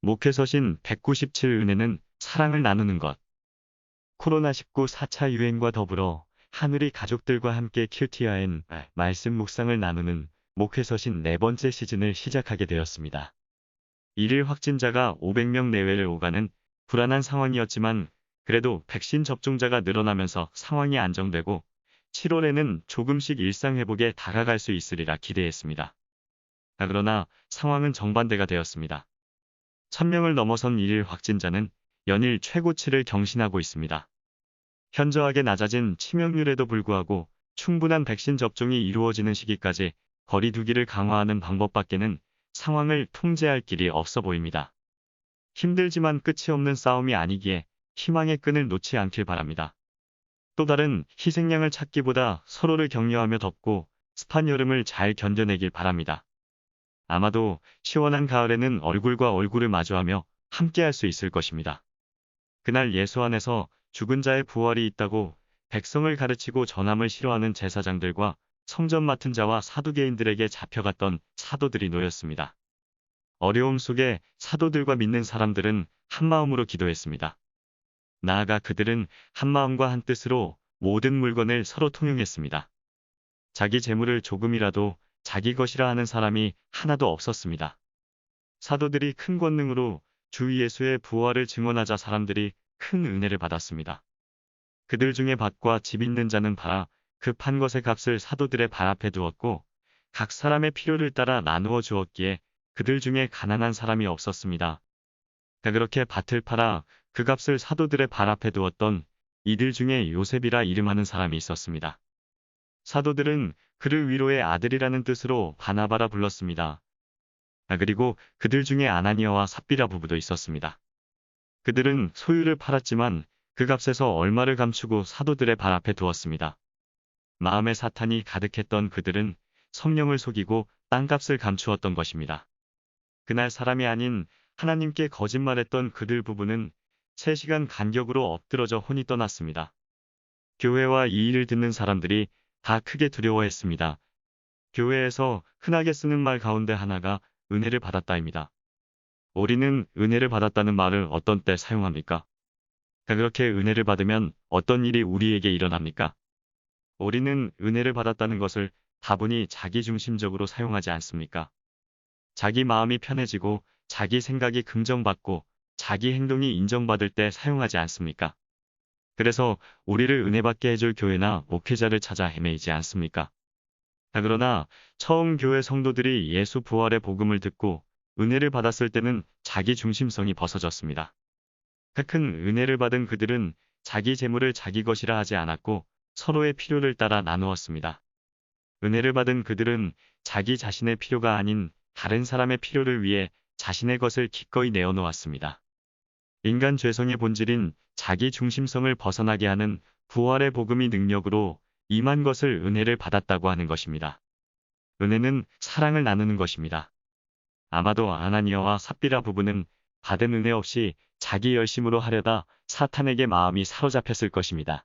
목회서신 197 은혜는 사랑을 나누는 것. 코로나19 4차 유행과 더불어 하늘이 가족들과 함께 큐티아엔 말씀 묵상을 나누는 목회서신 네 번째 시즌을 시작하게 되었습니다. 일일 확진자가 500명 내외를 오가는 불안한 상황이었지만 그래도 백신 접종자가 늘어나면서 상황이 안정되고 7월에는 조금씩 일상 회복에 다가갈 수 있으리라 기대했습니다. 그러나 상황은 정반대가 되었습니다. 1000명을 넘어선 일일 확진자는 연일 최고치를 경신하고 있습니다. 현저하게 낮아진 치명률에도 불구하고 충분한 백신 접종이 이루어지는 시기까지 거리 두기를 강화하는 방법밖에는 상황을 통제할 길이 없어 보입니다. 힘들지만 끝이 없는 싸움이 아니기에 희망의 끈을 놓지 않길 바랍니다. 또 다른 희생양을 찾기보다 서로를 격려하며 덥고 습한 여름을 잘 견뎌내길 바랍니다. 아마도 시원한 가을에는 얼굴과 얼굴을 마주하며 함께할 수 있을 것입니다. 그날 예수 안에서 죽은 자의 부활이 있다고 백성을 가르치고 전함을 싫어하는 제사장들과 성전 맡은 자와 사두개인들에게 잡혀갔던 사도들이 놓였습니다. 어려움 속에 사도들과 믿는 사람들은 한마음으로 기도했습니다. 나아가 그들은 한마음과 한뜻으로 모든 물건을 서로 통용했습니다. 자기 재물을 조금이라도 자기 것이라 하는 사람이 하나도 없었습니다. 사도들이 큰 권능으로 주 예수의 부활을 증언하자 사람들이 큰 은혜를 받았습니다. 그들 중에 밭과 집 있는 자는 팔아 그 판 것의 값을 사도들의 발 앞에 두었고 각 사람의 필요를 따라 나누어 주었기에 그들 중에 가난한 사람이 없었습니다. 그렇게 밭을 팔아 그 값을 사도들의 발 앞에 두었던 이들 중에 요셉이라 이름하는 사람이 있었습니다. 사도들은 그를 위로의 아들이라는 뜻으로 바나바라 불렀습니다. 그리고 그들 중에 아나니아와 삽비라 부부도 있었습니다. 그들은 소유를 팔았지만 그 값에서 얼마를 감추고 사도들의 발 앞에 두었습니다. 마음에 사탄이 가득했던 그들은 성령을 속이고 땅값을 감추었던 것입니다. 그날 사람이 아닌 하나님께 거짓말했던 그들 부부는 3시간 간격으로 엎드러져 혼이 떠났습니다. 교회와 이 일을 듣는 사람들이 다 크게 두려워했습니다. 교회에서 흔하게 쓰는 말 가운데 하나가 은혜를 받았다입니다. 우리는 은혜를 받았다는 말을 어떤 때 사용합니까? 그렇게 은혜를 받으면 어떤 일이 우리에게 일어납니까? 우리는 은혜를 받았다는 것을 다분히 자기중심적으로 사용하지 않습니까? 자기 마음이 편해지고 자기 생각이 긍정받고 자기 행동이 인정받을 때 사용하지 않습니까? 그래서 우리를 은혜받게 해줄 교회나 목회자를 찾아 헤매이지 않습니까? 그러나 처음 교회 성도들이 예수 부활의 복음을 듣고 은혜를 받았을 때는 자기 중심성이 벗어졌습니다. 큰 은혜를 받은 그들은 자기 재물을 자기 것이라 하지 않았고 서로의 필요를 따라 나누었습니다. 은혜를 받은 그들은 자기 자신의 필요가 아닌 다른 사람의 필요를 위해 자신의 것을 기꺼이 내어놓았습니다. 인간 죄성의 본질인 자기 중심성을 벗어나게 하는 부활의 복음이 능력으로 임한 것을 은혜를 받았다고 하는 것입니다. 은혜는 사랑을 나누는 것입니다. 아마도 아나니아와 삽비라 부부는 받은 은혜 없이 자기 열심으로 하려다 사탄에게 마음이 사로잡혔을 것입니다.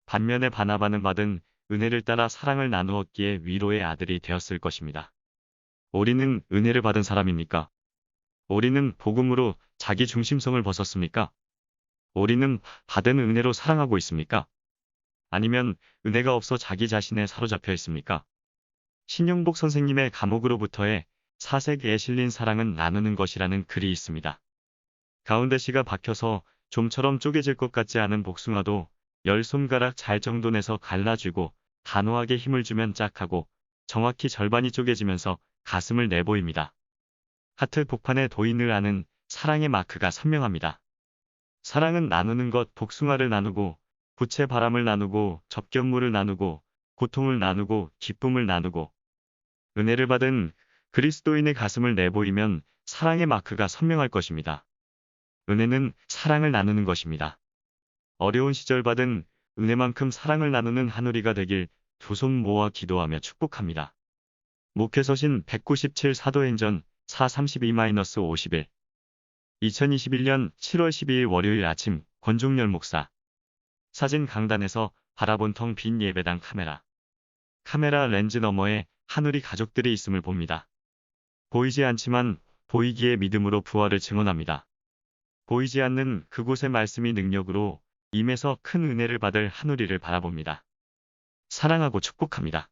반면에 바나바는 받은 은혜를 따라 사랑을 나누었기에 위로의 아들이 되었을 것입니다. 우리는 은혜를 받은 사람입니까? 우리는 복음으로 자기 중심성을 벗었습니까? 우리는 받은 은혜로 사랑하고 있습니까? 아니면 은혜가 없어 자기 자신에 사로잡혀 있습니까? 신영복 선생님의 감옥으로부터의 사색에 실린 사랑은 나누는 것이라는 글이 있습니다. 가운데 씨가 박혀서 좀처럼 쪼개질 것 같지 않은 복숭아도 10손가락 잘 정도 내서 갈라쥐고 단호하게 힘을 주면 짝하고 정확히 절반이 쪼개지면서 가슴을 내보입니다. 하트 복판에 도인을 아는 사랑의 마크가 선명합니다. 사랑은 나누는 것, 복숭아를 나누고 부채 바람을 나누고 접견물을 나누고 고통을 나누고 기쁨을 나누고 은혜를 받은 그리스도인의 가슴을 내보이면 사랑의 마크가 선명할 것입니다. 은혜는 사랑을 나누는 것입니다. 어려운 시절 받은 은혜만큼 사랑을 나누는 한우리가 되길 두 손 모아 기도하며 축복합니다. 목회서신 197 사도행전 432-51 2021년 7월 12일 월요일 아침 권종열 목사 사진 강단에서 바라본 텅 빈 예배당 카메라 렌즈 너머에 한우리 가족들이 있음을 봅니다. 보이지 않지만 보이기에 믿음으로 부활을 증언합니다. 보이지 않는 그곳의 말씀이 능력으로 임해서 큰 은혜를 받을 한우리를 바라봅니다. 사랑하고 축복합니다.